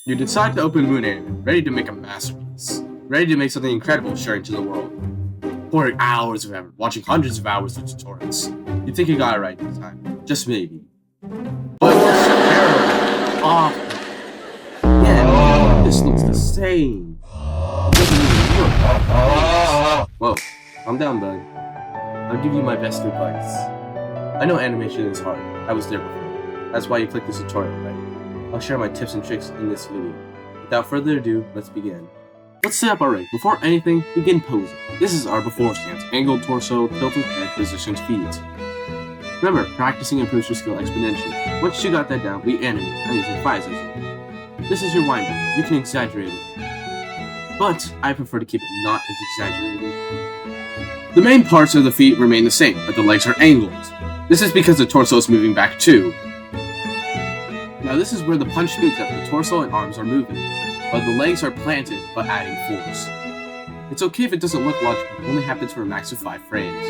You decide to open Moon Animator, ready to make a masterpiece. Ready to make something incredible sharing to the world. Pouring hours of effort, watching hundreds of hours of tutorials. You think you got it right this time. Just maybe. But it's terrible. Awful. Yeah, this looks the same. It doesn't even work. Whoa, calm down, bud. I'll give you my best advice. I know animation is hard. I was there before. That's why you clicked this tutorial, right? I'll share my tips and tricks in this video. Without further ado, let's begin. Let's set up our rig. Before anything, begin posing. This is our before stance. Angled torso, tilted head, positioned feet. Remember, practicing improves your skill exponentially. Once you got that down, we animate. I'm using 5 as This is your wind up. You can exaggerate it. But I prefer to keep it not as exaggerated. The main parts of the feet remain the same, but the legs are angled. This is because the torso is moving back too. Now this is where the punch speeds up. The torso and arms are moving, but the legs are planted but adding force. It's okay if it doesn't look logical, it only happens for a max of 5 frames.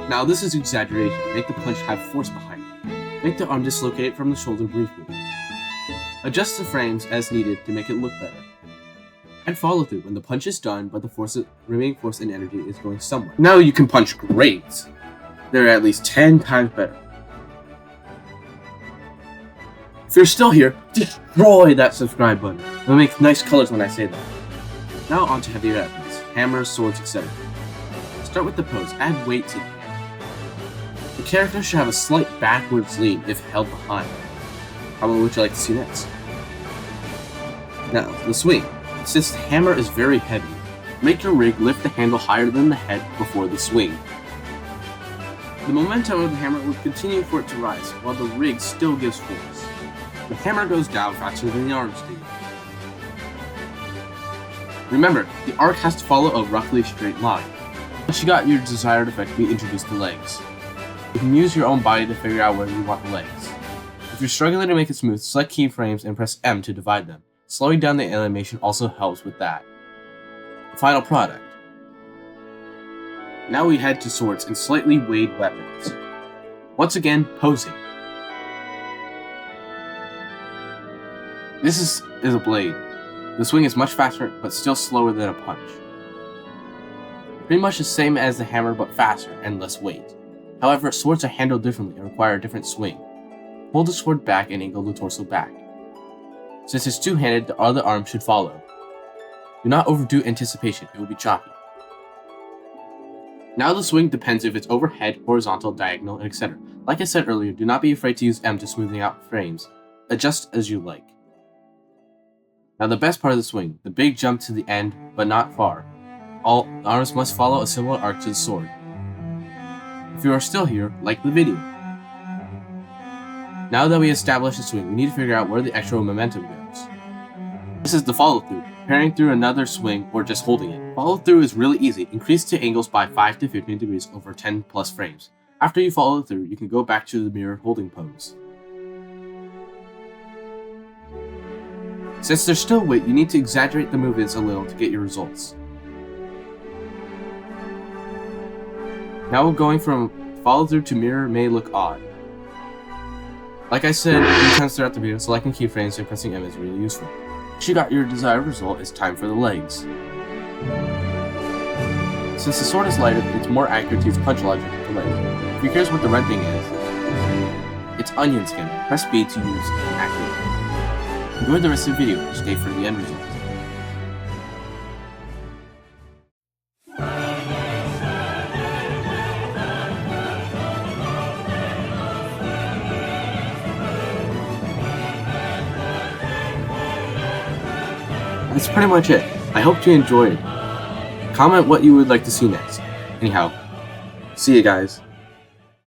Now this is exaggeration. Make the punch have force behind it. Make the arm dislocate from the shoulder briefly. Adjust the frames as needed to make it look better. And follow through when the punch is done, but the remaining force and energy is going somewhere. Now you can punch great. They're at least 10 times better. If you're still here, destroy that subscribe button. It'll make nice colors when I say that. Now on to heavier weapons, hammers, swords, etc. Start with the pose, add weight to the hammer. The character should have a slight backwards lean if held behind. How would you like to see next? Now, the swing. Since the hammer is very heavy, make your rig lift the handle higher than the head before the swing. The momentum of the hammer will continue for it to rise, while the rig still gives force. The hammer goes down faster than the arms do. Remember, the arc has to follow a roughly straight line. Once you got your desired effect, we introduce the legs. You can use your own body to figure out where you want the legs. If you're struggling to make it smooth, select keyframes and press M to divide them. Slowing down the animation also helps with that. Final product. Now we head to swords and slightly weighed weapons. Once again, posing. This is a blade. The swing is much faster, but still slower than a punch. Pretty much the same as the hammer, but faster and less weight. However, swords are handled differently and require a different swing. Hold the sword back and angle the torso back. Since it's two-handed, the other arm should follow. Do not overdo anticipation, it will be choppy. Now the swing depends if it's overhead, horizontal, diagonal, etc. Like I said earlier, do not be afraid to use M to smoothing out frames. Adjust as you like. Now the best part of the swing, the big jump to the end, but not far. All arms must follow a similar arc to the sword. If you are still here, like the video. Now that we established the swing, we need to figure out where the extra momentum goes. This is the follow through, parrying through another swing or just holding it. Follow through is really easy, increase the angles by 5 to 15 degrees over 10 plus frames. After you follow through, you can go back to the mirror holding pose. Since there's still weight, you need to exaggerate the movements a little to get your results. Now going from follow through to mirror may look odd. Like I said a few times throughout the video, selecting keyframes and pressing M is really useful. Once you got your desired result, it's time for the legs. Since the sword is lighter, it's more accurate to use punch logic with the legs. If you're curious what the red thing is, it's onion skin. Press B to use accurately. Enjoy the rest of the video, stay for the end result. That's pretty much it. I hope you enjoyed. Comment what you would like to see next. Anyhow, see you guys.